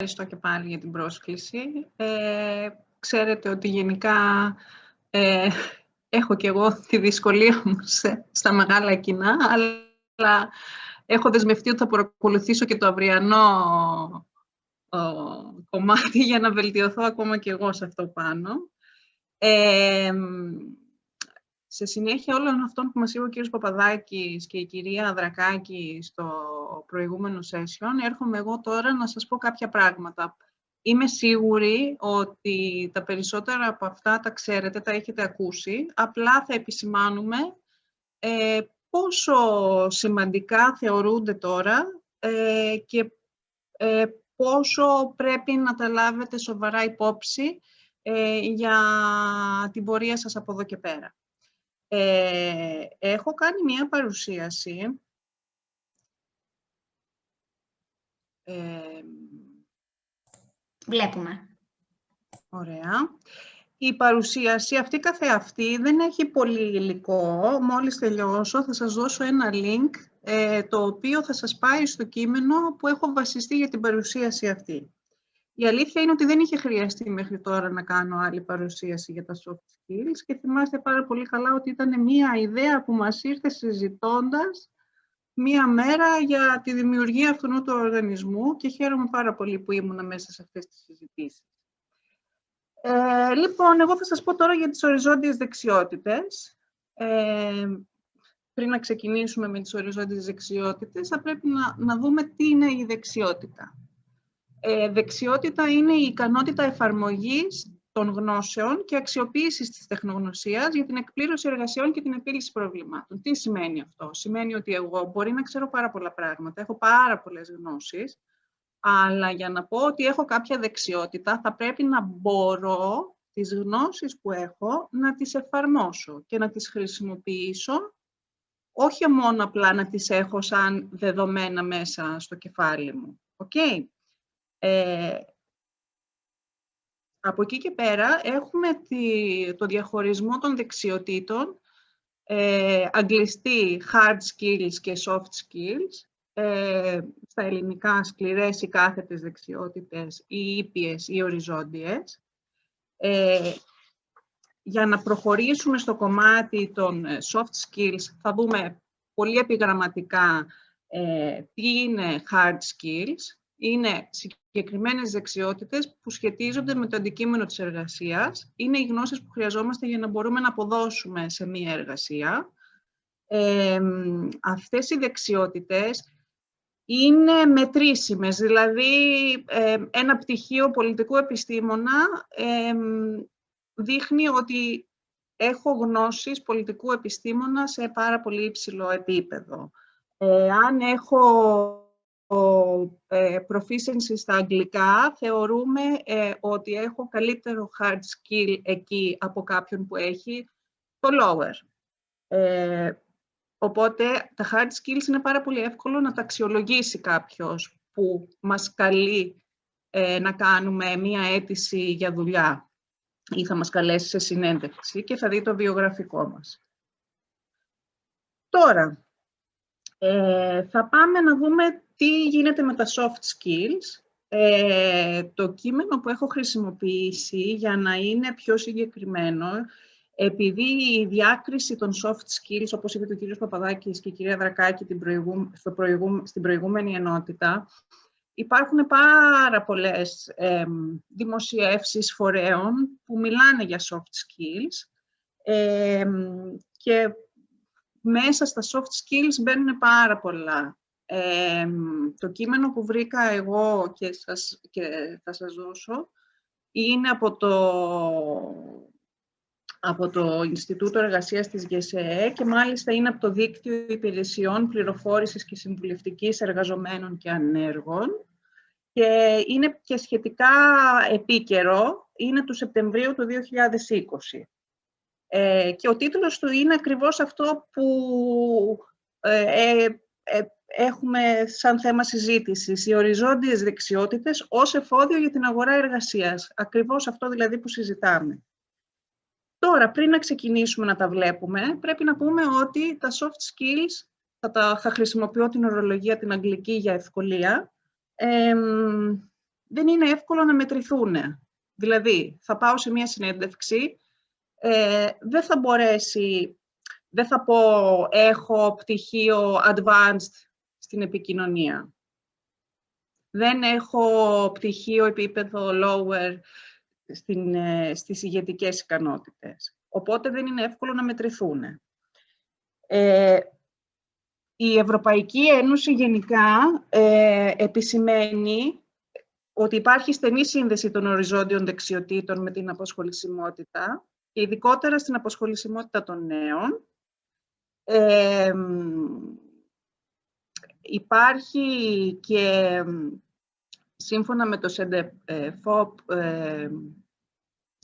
Ευχαριστώ και πάλι για την πρόσκληση. Ξέρετε ότι γενικά έχω και εγώ τη δυσκολία μου στα μεγάλα κοινά, αλλά έχω δεσμευτεί ότι θα παρακολουθήσω και το αυριανό κομμάτι για να βελτιωθώ ακόμα και εγώ σε αυτό πάνω. Σε συνέχεια όλων αυτών που μας είπε ο κύριος Παπαδάκης και η κυρία Δρακάκη στο προηγούμενο session, έρχομαι εγώ τώρα να σας πω κάποια πράγματα. Είμαι σίγουρη ότι τα περισσότερα από αυτά τα ξέρετε, τα έχετε ακούσει. Απλά θα επισημάνουμε πόσο σημαντικά θεωρούνται τώρα και πόσο πρέπει να τα λάβετε σοβαρά υπόψη για την πορεία σας από εδώ και πέρα. Έχω κάνει μία παρουσίαση. Βλέπουμε. Ωραία. Η παρουσίαση αυτή καθεαυτή δεν έχει πολύ υλικό. Μόλις τελειώσω θα σας δώσω ένα link, το οποίο θα σας πάει στο κείμενο που έχω βασιστεί για την παρουσίαση αυτή. Η αλήθεια είναι ότι δεν είχε χρειαστεί μέχρι τώρα να κάνω άλλη παρουσίαση για τα soft skills και θυμάστε πάρα πολύ καλά ότι ήταν μία ιδέα που μας ήρθε συζητώντας μία μέρα για τη δημιουργία αυτού του οργανισμού και χαίρομαι πάρα πολύ που ήμουνα μέσα σε αυτές τις συζητήσεις. Λοιπόν, εγώ θα σας πω τώρα για τις οριζόντιες δεξιότητες. Πριν να ξεκινήσουμε με τις οριζόντιες δεξιότητες, θα πρέπει να δούμε τι είναι η δεξιότητα. Δεξιότητα είναι η ικανότητα εφαρμογής των γνώσεων και αξιοποίησης της τεχνογνωσίας για την εκπλήρωση εργασιών και την επίλυση προβλημάτων. Τι σημαίνει αυτό? Σημαίνει ότι εγώ μπορεί να ξέρω πάρα πολλά πράγματα, έχω πάρα πολλές γνώσεις, αλλά για να πω ότι έχω κάποια δεξιότητα θα πρέπει να μπορώ τις γνώσεις που έχω να τις εφαρμόσω και να τις χρησιμοποιήσω, όχι μόνο απλά να τις έχω σαν δεδομένα μέσα στο κεφάλι μου. Okay? Από εκεί και πέρα έχουμε το διαχωρισμό των δεξιοτήτων, αγγλιστή hard skills και soft skills, στα ελληνικά σκληρές ή κάθετες δεξιότητες ή ήπιες ή οριζόντιες. Για να προχωρήσουμε στο κομμάτι των soft skills θα δούμε πολύ επιγραμματικά τι είναι hard skills. Είναι συγκεκριμένες δεξιότητες που σχετίζονται με το αντικείμενο της εργασίας. Είναι οι γνώσεις που χρειαζόμαστε για να μπορούμε να αποδώσουμε σε μία εργασία. Αυτές οι δεξιότητες είναι μετρήσιμες, δηλαδή ένα πτυχίο πολιτικού επιστήμονα δείχνει ότι έχω γνώσεις πολιτικού επιστήμονα σε πάρα πολύ υψηλό επίπεδο. Αν έχω proficiency στα αγγλικά, θεωρούμε ότι έχω καλύτερο hard skill εκεί από κάποιον που έχει το lower. Οπότε, τα hard skills είναι πάρα πολύ εύκολο να τα αξιολογήσει κάποιος που μας καλεί να κάνουμε μία αίτηση για δουλειά ή θα μας καλέσει σε συνέντευξη και θα δει το βιογραφικό μας. Τώρα, θα πάμε να δούμε τι γίνεται με τα soft skills. Το κείμενο που έχω χρησιμοποιήσει για να είναι πιο συγκεκριμένο, επειδή η διάκριση των soft skills, όπως είπε ο κύριος Παπαδάκης και η κυρία Δρακάκη στην προηγούμενη ενότητα, υπάρχουν πάρα πολλές δημοσιεύσεις φορέων που μιλάνε για soft skills και μέσα στα soft skills μπαίνουν πάρα πολλά. Το κείμενο που βρήκα εγώ και θα σας δώσω είναι από το Ινστιτούτο Εργασίας της ΓΕΣΕΕ και μάλιστα είναι από το Δίκτυο Υπηρεσιών Πληροφόρησης και Συμβουλευτικής Εργαζομένων και Ανέργων και είναι και σχετικά επίκαιρο, είναι του Σεπτεμβρίου του 2020. Και ο τίτλος του είναι ακριβώς αυτό που έχουμε σαν θέμα συζήτησης, οι οριζόντιες δεξιότητες ως εφόδιο για την αγορά εργασίας. Ακριβώς αυτό δηλαδή που συζητάμε. Τώρα, πριν να ξεκινήσουμε να τα βλέπουμε, πρέπει να πούμε ότι τα soft skills, θα χρησιμοποιώ την ορολογία την αγγλική για ευκολία, δεν είναι εύκολο να μετρηθούν. Δηλαδή, θα πάω σε μία συνέντευξη, δεν θα πω έχω πτυχίο advanced στην επικοινωνία. Δεν έχω πτυχίο επίπεδο lower στις ηγετικές ικανότητες. Οπότε δεν είναι εύκολο να μετρηθούν. Η Ευρωπαϊκή Ένωση γενικά επισημαίνει ότι υπάρχει στενή σύνδεση των οριζόντιων δεξιοτήτων με την απασχολησιμότητα και ειδικότερα στην απασχολησιμότητα των νέων. Υπάρχει και σύμφωνα με το ΣΕΝΤΕΦΟΠ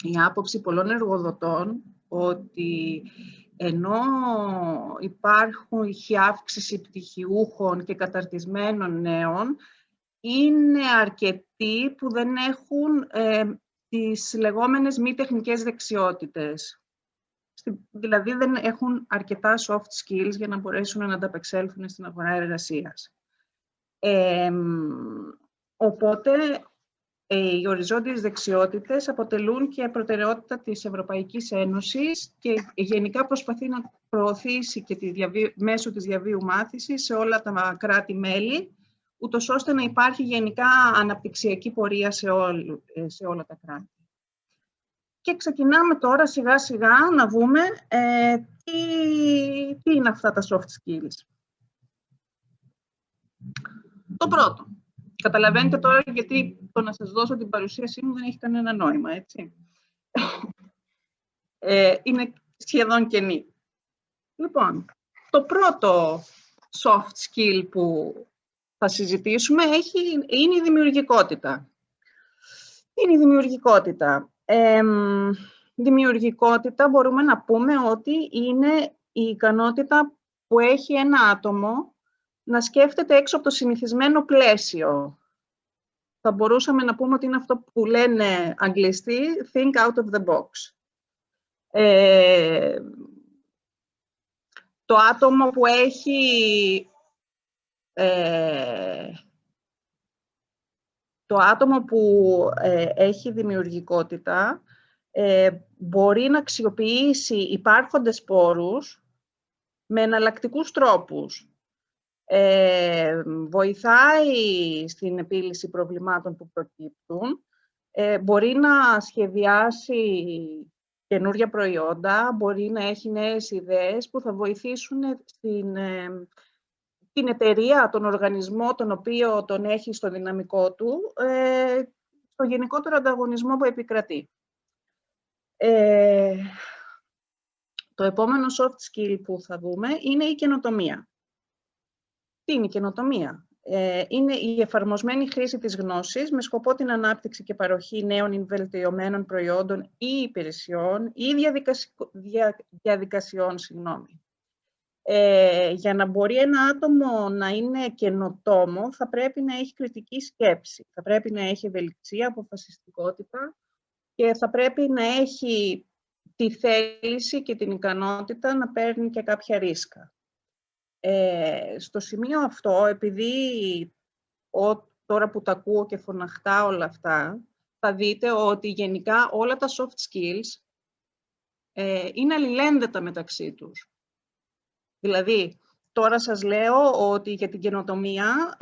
η άποψη πολλών εργοδοτών ότι ενώ υπάρχει αύξηση πτυχιούχων και καταρτισμένων νέων, είναι αρκετοί που δεν έχουν τις λεγόμενες μη τεχνικές δεξιότητες. Δηλαδή δεν έχουν αρκετά soft skills για να μπορέσουν να ανταπεξέλθουν στην αγορά εργασίας. Οπότε, οι οριζόντιες δεξιότητες αποτελούν και προτεραιότητα της Ευρωπαϊκής Ένωσης και γενικά προσπαθεί να προωθήσει και μέσω της διαβίου μάθησης σε όλα τα κράτη-μέλη, ούτως ώστε να υπάρχει γενικά αναπτυξιακή πορεία σε όλα τα κράτη. Και ξεκινάμε τώρα σιγά-σιγά να δούμε τι είναι αυτά τα soft skills. Το πρώτο. Καταλαβαίνετε τώρα γιατί το να σας δώσω την παρουσίασή μου δεν έχει κανένα νόημα, έτσι. Είναι σχεδόν κενή. Λοιπόν, το πρώτο soft skill που θα συζητήσουμε είναι η δημιουργικότητα. Τι είναι η δημιουργικότητα? Δημιουργικότητα μπορούμε να πούμε ότι είναι η ικανότητα που έχει ένα άτομο να σκέφτεται έξω από το συνηθισμένο πλαίσιο. Θα μπορούσαμε να πούμε ότι είναι αυτό που λένε αγγλιστοί think out of the box. Το άτομο που έχει έχει δημιουργικότητα μπορεί να αξιοποιήσει υπάρχοντες πόρους με εναλλακτικούς τρόπους. Βοηθάει στην επίλυση προβλημάτων που προκύπτουν, μπορεί να σχεδιάσει καινούργια προϊόντα, μπορεί να έχει νέες ιδέες που θα βοηθήσουν την εταιρεία, τον οργανισμό, τον οποίο τον έχει στο δυναμικό του, στο γενικότερο ανταγωνισμό που επικρατεί. Το επόμενο soft skill που θα δούμε είναι η καινοτομία. Τι είναι η καινοτομία? Είναι η εφαρμοσμένη χρήση της γνώσης με σκοπό την ανάπτυξη και παροχή νέων βελτιωμένων προϊόντων ή υπηρεσιών ή διαδικασιών. Για να μπορεί ένα άτομο να είναι καινοτόμο, θα πρέπει να έχει κριτική σκέψη, θα πρέπει να έχει ευελιξία, αποφασιστικότητα και θα πρέπει να έχει τη θέληση και την ικανότητα να παίρνει και κάποια ρίσκα. Στο σημείο αυτό, επειδή τώρα που τα ακούω και φωναχτά όλα αυτά, θα δείτε ότι γενικά όλα τα soft skills είναι αλληλένδετα μεταξύ τους. Δηλαδή, τώρα σας λέω ότι για την καινοτομία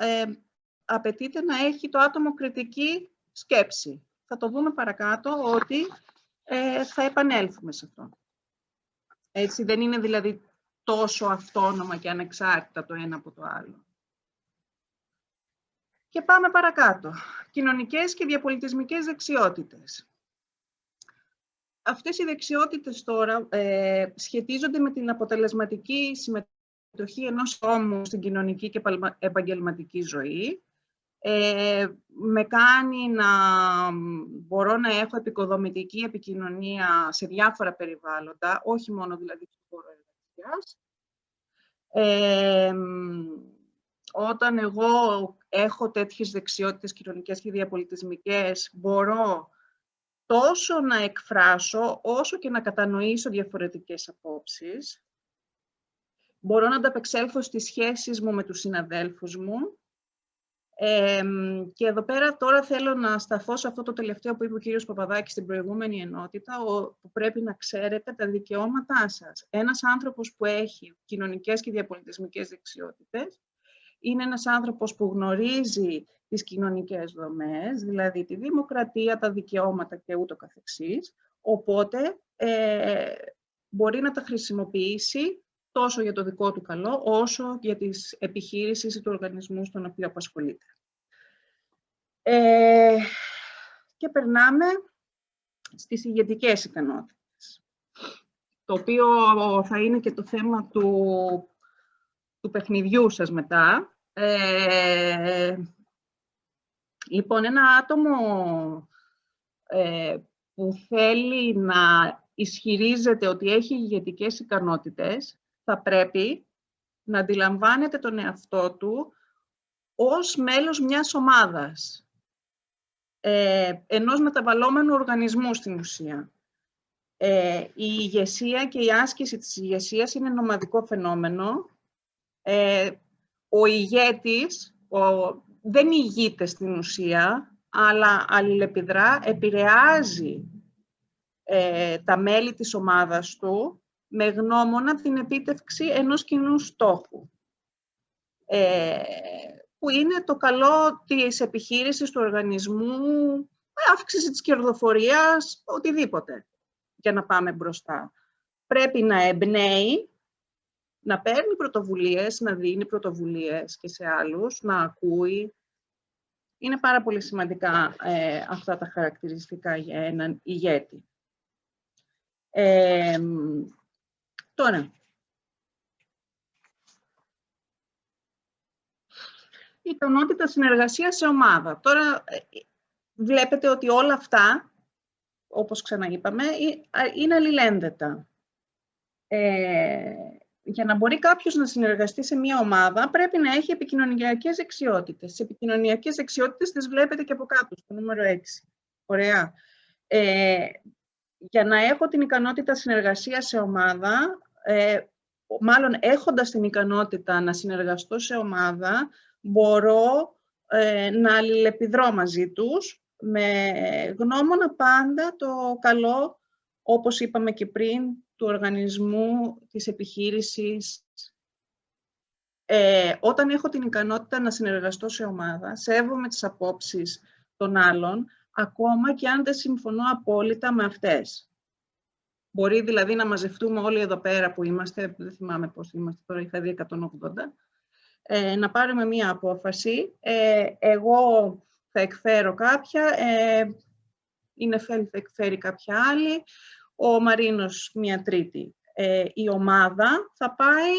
απαιτείται να έχει το άτομο κριτική σκέψη. Θα το δούμε παρακάτω ότι θα επανέλθουμε σε αυτό. Έτσι, δεν είναι δηλαδή τόσο αυτόνομα και ανεξάρτητα το ένα από το άλλο. Και πάμε παρακάτω. Κοινωνικές και διαπολιτισμικές δεξιότητες. Αυτές οι δεξιότητες τώρα σχετίζονται με την αποτελεσματική συμμετοχή ενός ατόμου στην κοινωνική και επαγγελματική ζωή. Με κάνει να μπορώ να έχω επικοδομητική επικοινωνία σε διάφορα περιβάλλοντα, όχι μόνο δηλαδή στον χώρο εργασίας. Όταν εγώ έχω τέτοιες δεξιότητες κοινωνικές και διαπολιτισμικές, μπορώ τόσο να εκφράσω, όσο και να κατανοήσω διαφορετικές απόψεις. Μπορώ να ανταπεξέλθω στις σχέσεις μου με τους συναδέλφους μου Και εδώ πέρα τώρα θέλω να σταθώ σε αυτό το τελευταίο που είπε ο κύριος Παπαδάκης στην προηγούμενη ενότητα, που πρέπει να ξέρετε τα δικαιώματά σας. Ένας άνθρωπος που έχει κοινωνικές και διαπολιτισμικές δεξιότητες είναι ένας άνθρωπος που γνωρίζει τις κοινωνικές δομές, δηλαδή τη δημοκρατία, τα δικαιώματα και ούτω καθεξής, οπότε μπορεί να τα χρησιμοποιήσει τόσο για το δικό του καλό, όσο για τις επιχείρησεις ή του οργανισμού στον οποίο απασχολείται. Και περνάμε στις ηγετικές ικανότητες, το οποίο θα είναι και το θέμα του παιχνιδιού σας μετά. Λοιπόν, ένα άτομο που θέλει να ισχυρίζεται ότι έχει ηγετικές ικανότητες, θα πρέπει να αντιλαμβάνεται τον εαυτό του ως μέλος μιας ομάδας, ενός μεταβαλλόμενου οργανισμού στην ουσία. Η ηγεσία και η άσκηση της ηγεσίας είναι νομαδικό φαινόμενο. Ο ηγέτης δεν ηγείται στην ουσία, αλλά αλληλεπιδρά, επηρεάζει τα μέλη της ομάδας του με γνώμονα την επίτευξη ενός κοινού στόχου, που είναι το καλό της επιχείρησης, του οργανισμού, αύξηση της κερδοφορίας, οτιδήποτε, για να πάμε μπροστά. Πρέπει να εμπνέει, να παίρνει πρωτοβουλίες, να δίνει πρωτοβουλίες και σε άλλους, να ακούει. Είναι πάρα πολύ σημαντικά αυτά τα χαρακτηριστικά για έναν ηγέτη. Τώρα, η ικανότητα συνεργασίας σε ομάδα. Τώρα, βλέπετε ότι όλα αυτά, όπως ξαναείπαμε, είναι αλληλένδετα. Για να μπορεί κάποιος να συνεργαστεί σε μια ομάδα, πρέπει να έχει επικοινωνιακές δεξιότητες. Τις επικοινωνιακές δεξιότητες τις βλέπετε και από κάτω, στο νούμερο 6. Ωραία. Για να έχω την ικανότητα συνεργασίας σε ομάδα, μάλλον έχοντας την ικανότητα να συνεργαστώ σε ομάδα, μπορώ να αλληλεπιδρώ μαζί τους, με γνώμονα πάντα το καλό, όπως είπαμε και πριν, του οργανισμού, της επιχείρησης. Όταν έχω την ικανότητα να συνεργαστώ σε ομάδα, σέβομαι τις απόψεις των άλλων, ακόμα και αν δεν συμφωνώ απόλυτα με αυτές. Μπορεί δηλαδή να μαζευτούμε όλοι εδώ πέρα που είμαστε, δεν θυμάμαι πώς είμαστε τώρα, είχα δει 180, να πάρουμε μία απόφαση. Εγώ θα εκφέρω κάποια, η Νεφέλη θα εκφέρει κάποια άλλη, ο Μαρίνος μία τρίτη. Η ομάδα θα πάει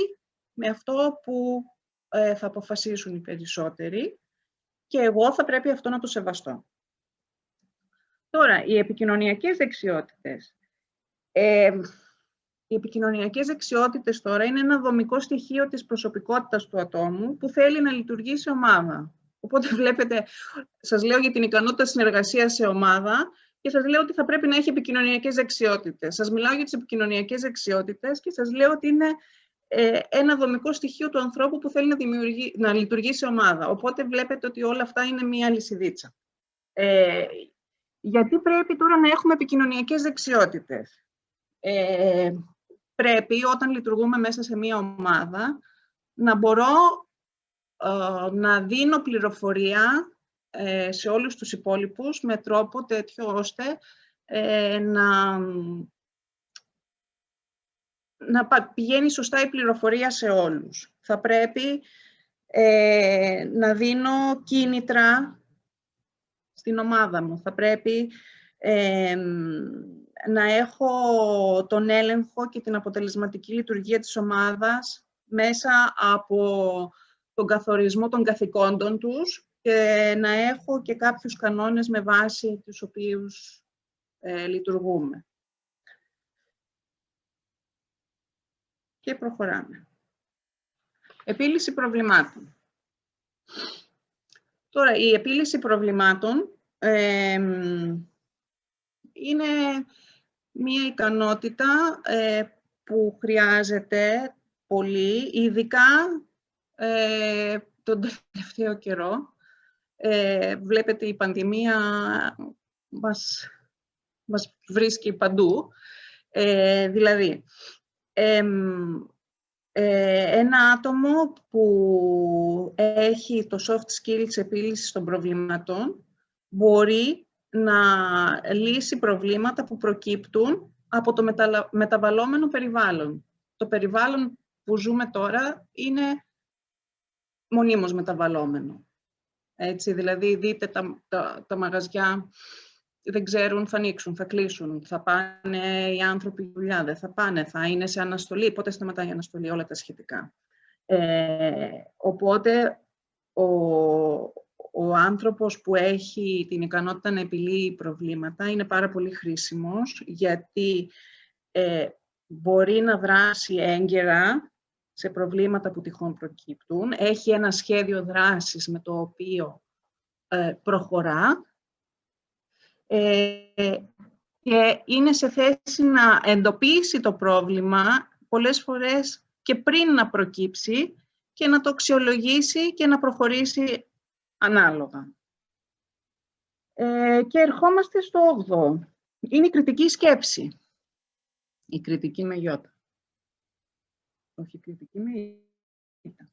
με αυτό που θα αποφασίσουν οι περισσότεροι και εγώ θα πρέπει αυτό να το σεβαστώ. Τώρα, οι επικοινωνιακές δεξιότητες. Οι επικοινωνιακές δεξιότητες τώρα είναι ένα δομικό στοιχείο της προσωπικότητας του ατόμου που θέλει να λειτουργεί σε ομάδα. Οπότε βλέπετε, σας λέω για την ικανότητα συνεργασίας σε ομάδα και σας λέω ότι θα πρέπει να έχει επικοινωνιακές δεξιότητες. Σας μιλάω για τις επικοινωνιακές δεξιότητες και σας λέω ότι είναι ένα δομικό στοιχείο του ανθρώπου που θέλει να λειτουργεί σε ομάδα. Οπότε βλέπετε ότι όλα αυτά είναι μία λυσιδίτσα. Γιατί πρέπει τώρα να έχουμε επικοινωνιακές δεξιότητες? Πρέπει όταν λειτουργούμε μέσα σε μία ομάδα να μπορώ να δίνω πληροφορία σε όλους τους υπόλοιπους με τρόπο τέτοιο ώστε να πηγαίνει σωστά η πληροφορία σε όλους. Θα πρέπει να δίνω κίνητρα στην ομάδα μου. Θα πρέπει να έχω τον έλεγχο και την αποτελεσματική λειτουργία της ομάδας μέσα από τον καθορισμό των καθηκόντων τους και να έχω και κάποιους κανόνες με βάση τους οποίους λειτουργούμε. Και προχωράμε. Επίλυση προβλημάτων. Τώρα, η επίλυση προβλημάτων είναι μία ικανότητα που χρειάζεται πολύ, ειδικά τον τελευταίο καιρό, Βλέπετε, η πανδημία μας βρίσκει παντού. Δηλαδή, ένα άτομο που έχει το soft skills επίλυσης των προβλημάτων μπορεί να λύσει προβλήματα που προκύπτουν από το μεταβαλλόμενο περιβάλλον. Το περιβάλλον που ζούμε τώρα είναι μονίμως μεταβαλλόμενο. Έτσι, δηλαδή, δείτε τα μαγαζιά δεν ξέρουν, θα ανοίξουν, θα κλείσουν, θα πάνε οι άνθρωποι δουλειά, δεν θα πάνε, θα είναι σε αναστολή, πότε σταματάει η αναστολή, όλα τα σχετικά. Οπότε, ο άνθρωπος που έχει την ικανότητα να επιλύει προβλήματα είναι πάρα πολύ χρήσιμος, γιατί μπορεί να δράσει έγκαιρα σε προβλήματα που τυχόν προκύπτουν, έχει ένα σχέδιο δράσης με το οποίο προχωρά, και είναι σε θέση να εντοπίσει το πρόβλημα πολλές φορές και πριν να προκύψει και να το αξιολογήσει και να προχωρήσει ανάλογα. Και ερχόμαστε στο 8ο. Είναι η κριτική σκέψη. Η κριτική με γιώτα. Όχι, η κριτική με ίτα.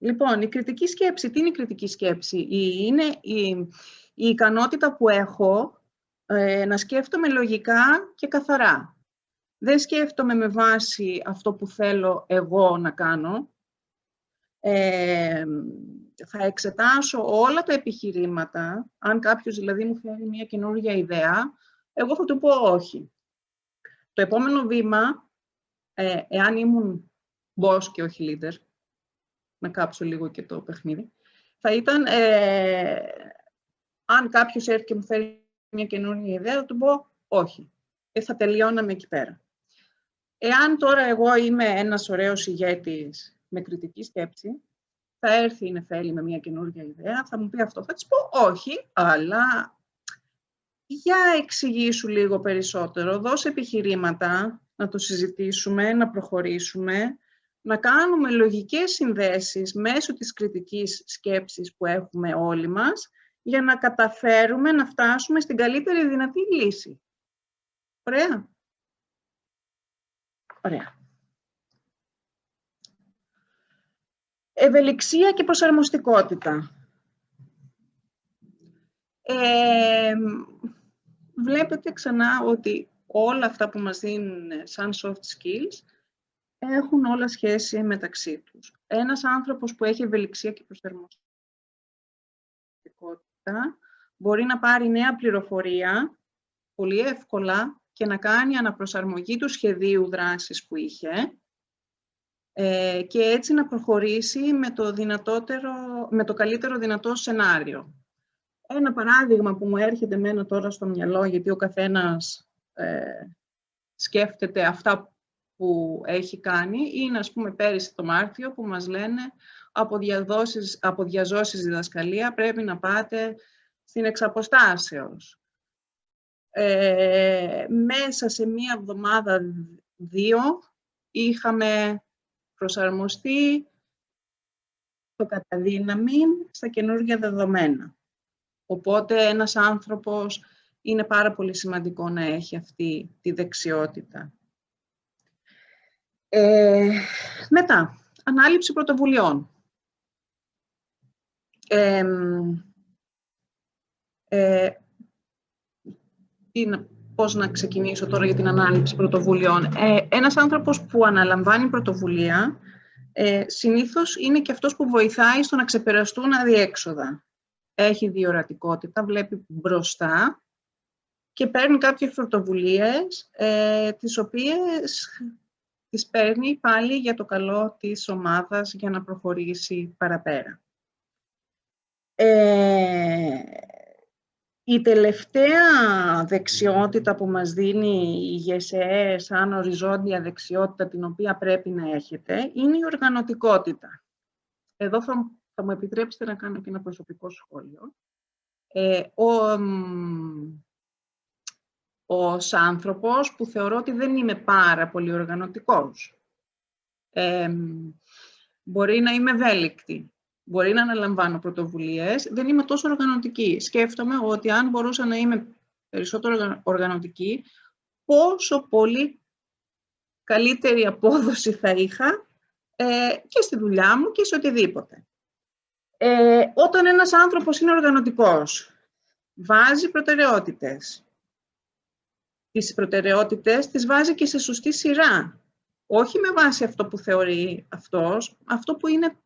Λοιπόν, η κριτική σκέψη. Τι είναι η κριτική σκέψη? Είναι η ικανότητα που έχω να σκέφτομαι λογικά και καθαρά. Δεν σκέφτομαι με βάση αυτό που θέλω εγώ να κάνω. Θα εξετάσω όλα τα επιχειρήματα. Αν κάποιος δηλαδή μου φέρει μια καινούργια ιδέα, εγώ θα του πω όχι. Το επόμενο βήμα, εάν ήμουν boss και όχι leader, να κάψω λίγο και το παιχνίδι, θα ήταν, αν κάποιος έρθει και μου φέρει μια καινούργια ιδέα, θα του πω όχι. Θα τελειώναμε εκεί πέρα. Εάν τώρα εγώ είμαι ένας ωραίος ηγέτης με κριτική σκέψη, θα έρθει η Νεφέλη με μια καινούργια ιδέα, θα μου πει αυτό, θα της πω όχι, αλλά για εξηγήσου λίγο περισσότερο, δώσε επιχειρήματα, να το συζητήσουμε, να προχωρήσουμε, να κάνουμε λογικές συνδέσεις μέσω της κριτικής σκέψης που έχουμε όλοι μας, για να καταφέρουμε να φτάσουμε στην καλύτερη δυνατή λύση. Ωραία. Ωραία. Ευελιξία και προσαρμοστικότητα. Βλέπετε ξανά ότι όλα αυτά που μας δίνουν σαν soft skills έχουν όλα σχέση μεταξύ τους. Ένας άνθρωπος που έχει ευελιξία και προσαρμοστικότητα μπορεί να πάρει νέα πληροφορία πολύ εύκολα και να κάνει αναπροσαρμογή του σχεδίου δράσης που είχε και έτσι να προχωρήσει με το καλύτερο δυνατό σενάριο. Ένα παράδειγμα που μου έρχεται εμένα τώρα στο μυαλό, γιατί ο καθένας σκέφτεται αυτά που έχει κάνει, είναι, ας πούμε, πέρυσι το Μάρτιο που μας λένε από διαζώσεις διδασκαλία πρέπει να πάτε στην εξαποστάσεως. Μέσα σε μία εβδομάδα, 2, είχαμε προσαρμοστεί το καταδύναμη στα καινούργια δεδομένα. Οπότε ένας άνθρωπος είναι πάρα πολύ σημαντικό να έχει αυτή τη δεξιότητα. Μετά, ανάληψη πρωτοβουλειών. Πώς να ξεκινήσω τώρα για την ανάληψη πρωτοβουλειών. Ένας άνθρωπος που αναλαμβάνει πρωτοβουλία, συνήθως είναι και αυτός που βοηθάει στο να ξεπεραστούν αδιέξοδα. Έχει διορατικότητα, βλέπει μπροστά και παίρνει κάποιες πρωτοβουλίες, τις οποίες τις παίρνει πάλι για το καλό της ομάδας για να προχωρήσει παραπέρα. Η τελευταία δεξιότητα που μας δίνει η ΓΕΣΕΕ σαν οριζόντια δεξιότητα την οποία πρέπει να έχετε είναι η οργανωτικότητα. Εδώ θα μου επιτρέψετε να κάνω και ένα προσωπικό σχόλιο. Ως άνθρωπος που θεωρώ ότι δεν είμαι πάρα πολύ οργανωτικός. Μπορεί να είμαι ευέλικτη, μπορεί να αναλαμβάνω πρωτοβουλίες, δεν είμαι τόσο οργανωτική. Σκέφτομαι ότι αν μπορούσα να είμαι περισσότερο οργανωτική, πόσο πολύ καλύτερη απόδοση θα είχα και στη δουλειά μου και σε οτιδήποτε. Όταν ένας άνθρωπος είναι οργανωτικός, βάζει προτεραιότητες. Τις προτεραιότητες τις βάζει και σε σωστή σειρά. Όχι με βάση αυτό που θεωρεί αυτός, αυτό που είναι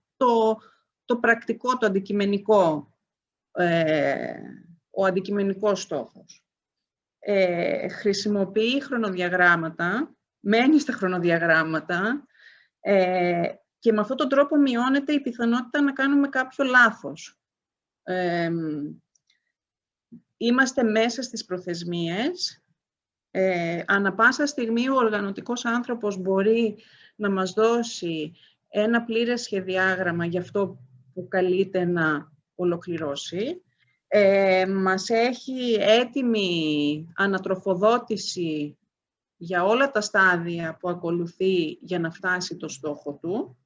το πρακτικό, το αντικειμενικό, ο αντικειμενικός στόχος. Χρησιμοποιεί χρονοδιαγράμματα, μένει στα χρονοδιαγράμματα και με αυτόν τον τρόπο μειώνεται η πιθανότητα να κάνουμε κάποιο λάθος. Είμαστε μέσα στις προθεσμίες. Ανά πάσα στιγμή ο οργανωτικός άνθρωπος μπορεί να μας δώσει ένα πλήρες σχεδιάγραμμα για αυτό που καλείται να ολοκληρώσει. Μας έχει έτοιμη ανατροφοδότηση για όλα τα στάδια που ακολουθεί για να φτάσει το στόχο του.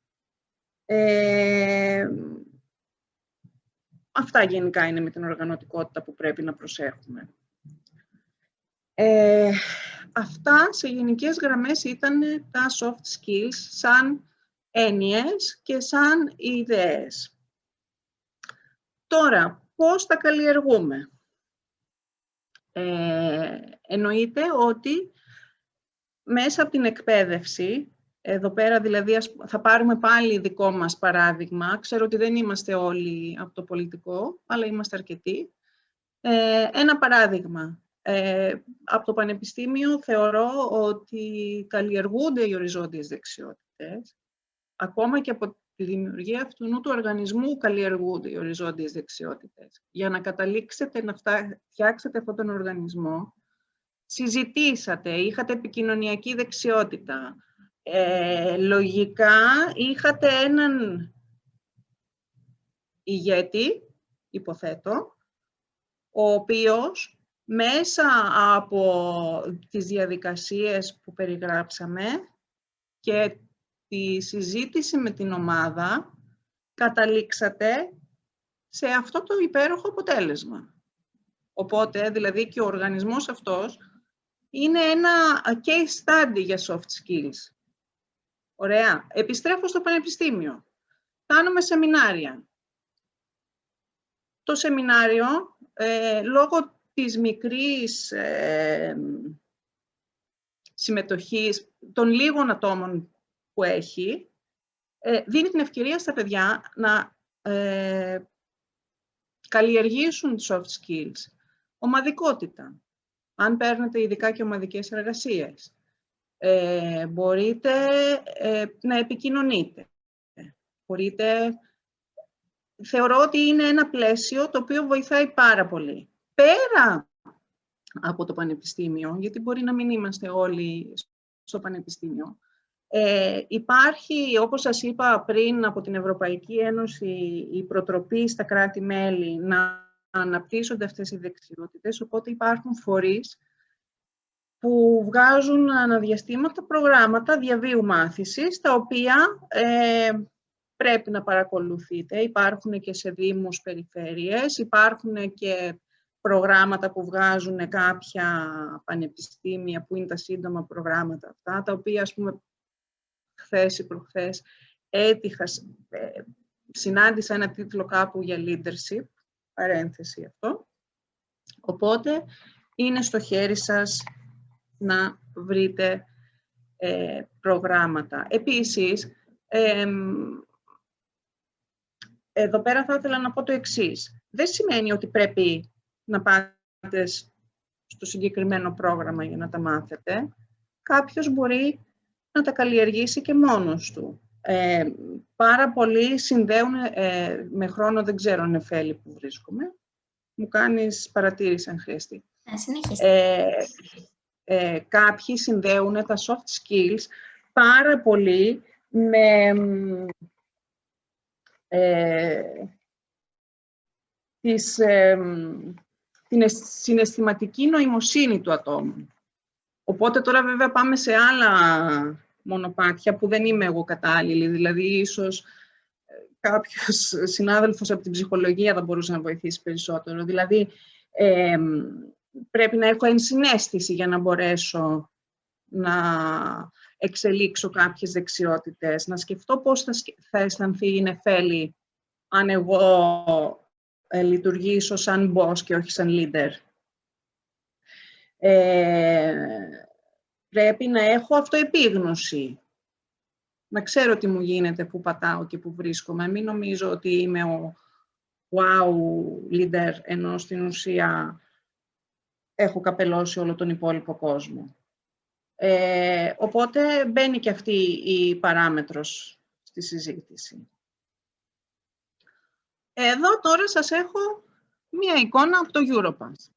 Αυτά γενικά είναι με την οργανωτικότητα που πρέπει να προσέχουμε. Αυτά σε γενικές γραμμές ήταν τα soft skills σαν έννοιες και σαν ιδέες. Τώρα, πώς τα καλλιεργούμε? Εννοείται ότι μέσα από την εκπαίδευση, εδώ πέρα δηλαδή θα πάρουμε πάλι δικό μας παράδειγμα, ξέρω ότι δεν είμαστε όλοι από το πολιτικό, αλλά είμαστε αρκετοί. Ένα παράδειγμα. Από το Πανεπιστήμιο θεωρώ ότι καλλιεργούνται οι οριζόντιες δεξιότητες. Ακόμα και από τη δημιουργία αυτού του οργανισμού καλλιεργούνται οι οριζόντιες δεξιότητες. Για να καταλήξετε να φτιάξετε αυτόν τον οργανισμό, συζητήσατε, είχατε επικοινωνιακή δεξιότητα. Λογικά είχατε έναν ηγέτη, υποθέτω, ο οποίος μέσα από τις διαδικασίες που περιγράψαμε και τη συζήτηση με την ομάδα, καταλήξατε σε αυτό το υπέροχο αποτέλεσμα. Οπότε, δηλαδή, και ο οργανισμός αυτός είναι ένα case study για soft skills. Ωραία. Επιστρέφω στο πανεπιστήμιο. Κάνουμε σεμινάρια. Το σεμινάριο, λόγω της μικρής συμμετοχής των λίγων ατόμων που έχει, δίνει την ευκαιρία στα παιδιά να καλλιεργήσουν soft skills. Ομαδικότητα. Αν παίρνετε ειδικά και ομαδικές εργασίες, μπορείτε να επικοινωνείτε. Θεωρώ ότι είναι ένα πλαίσιο το οποίο βοηθάει πάρα πολύ. Πέρα από το πανεπιστήμιο, γιατί μπορεί να μην είμαστε όλοι στο πανεπιστήμιο, υπάρχει, όπως σας είπα πριν, από την Ευρωπαϊκή Ένωση η προτροπή στα κράτη-μέλη να αναπτύσσονται αυτές οι δεξιότητες, οπότε υπάρχουν φορείς που βγάζουν αναδιαστήματα προγράμματα διαβίου μάθησης, τα οποία πρέπει να παρακολουθείτε. Υπάρχουν και σε δήμους, περιφέρειες, υπάρχουν και προγράμματα που βγάζουν κάποια πανεπιστήμια, που είναι τα σύντομα προγράμματα αυτά, τα οποία, ας πούμε, χθες ή προχθές συνάντησα ένα τίτλο κάπου για leadership, παρένθεση αυτό. Οπότε, είναι στο χέρι σας να βρείτε προγράμματα. Επίσης, εδώ πέρα θα ήθελα να πω το εξής. Δεν σημαίνει ότι πρέπει να πάτε στο συγκεκριμένο πρόγραμμα για να τα μάθετε. Κάποιος μπορεί να τα καλλιεργήσει και μόνος του. Πάρα πολλοί συνδέουν, με χρόνο δεν ξέρω νεφέλη που βρίσκομαι. Μου κάνεις παρατήρηση αν χρειαστεί. Κάποιοι συνδέουν τα soft skills πάρα πολύ με την συναισθηματική νοημοσύνη του ατόμου. Οπότε τώρα βέβαια πάμε σε άλλα μονοπάτια που δεν είμαι εγώ κατάλληλη, δηλαδή ίσως κάποιος συνάδελφος από την ψυχολογία θα μπορούσε να βοηθήσει περισσότερο. Δηλαδή, πρέπει να έχω ενσυναίσθηση για να μπορέσω να εξελίξω κάποιες δεξιότητες, να σκεφτώ πώς θα αισθανθεί η νεφέλη αν εγώ λειτουργήσω σαν boss και όχι σαν leader. Πρέπει να έχω αυτοεπίγνωση. Να ξέρω τι μου γίνεται, πού πατάω και πού βρίσκομαι. Μην νομίζω ότι είμαι ο wow leader, ενώ στην ουσία έχω καπελώσει όλο τον υπόλοιπο κόσμο. Οπότε μπαίνει και αυτή η παράμετρος στη συζήτηση. Εδώ τώρα σας έχω μία εικόνα από το Europass.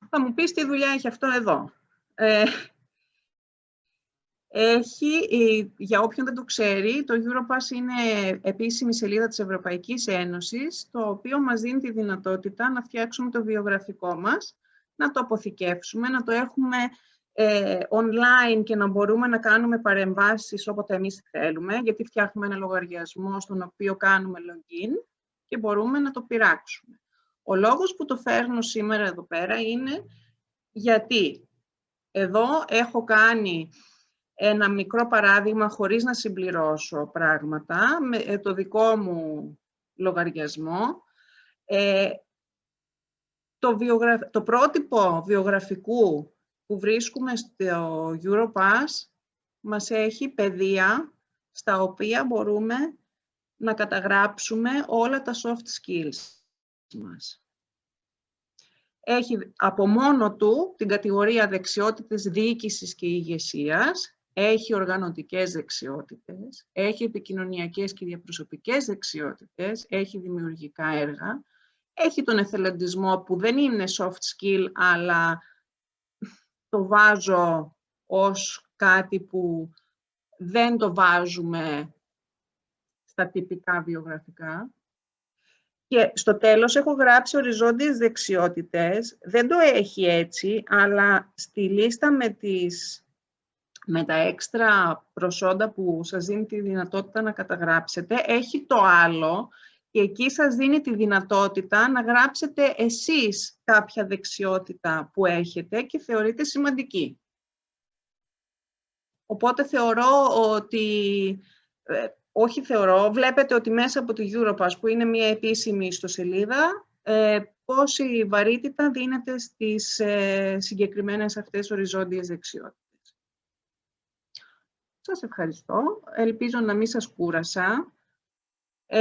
Θα μου πεις τι δουλειά έχει αυτό εδώ. Για όποιον δεν το ξέρει, το Europass είναι επίσημη σελίδα της Ευρωπαϊκής Ένωσης, το οποίο μας δίνει τη δυνατότητα να φτιάξουμε το βιογραφικό μας, να το αποθηκεύσουμε, να το έχουμε online και να μπορούμε να κάνουμε παρεμβάσεις όποτε εμείς θέλουμε, γιατί φτιάχνουμε ένα λογαριασμό στον οποίο κάνουμε login και μπορούμε να το πειράξουμε. Ο λόγος που το φέρνω σήμερα εδώ πέρα είναι γιατί εδώ έχω κάνει ένα μικρό παράδειγμα χωρίς να συμπληρώσω πράγματα με το δικό μου λογαριασμό. Το πρότυπο βιογραφικού που βρίσκουμε στο Europass μας έχει πεδία στα οποία μπορούμε να καταγράψουμε όλα τα soft skills μας. Έχει από μόνο του την κατηγορία δεξιότητες διοίκησης και ηγεσίας, έχει οργανωτικές δεξιότητες, έχει επικοινωνιακές και διαπροσωπικές δεξιότητες, έχει δημιουργικά έργα, έχει τον εθελοντισμό που δεν είναι soft skill, αλλά το βάζω ως κάτι που δεν το βάζουμε στα τυπικά βιογραφικά. Και στο τέλος έχω γράψει οριζόντιες δεξιότητες. Δεν το έχει έτσι, αλλά στη λίστα με τα έξτρα προσόντα που σας δίνει τη δυνατότητα να καταγράψετε, έχει το άλλο και εκεί σας δίνει τη δυνατότητα να γράψετε εσείς κάποια δεξιότητα που έχετε και θεωρείτε σημαντική. Οπότε βλέπετε ότι μέσα από τη Europass, που είναι μια επίσημη ιστοσελίδα, πόση βαρύτητα δίνεται στις συγκεκριμένες αυτές οριζόντιες δεξιότητες. Σας ευχαριστώ. Ελπίζω να μην σας κούρασα.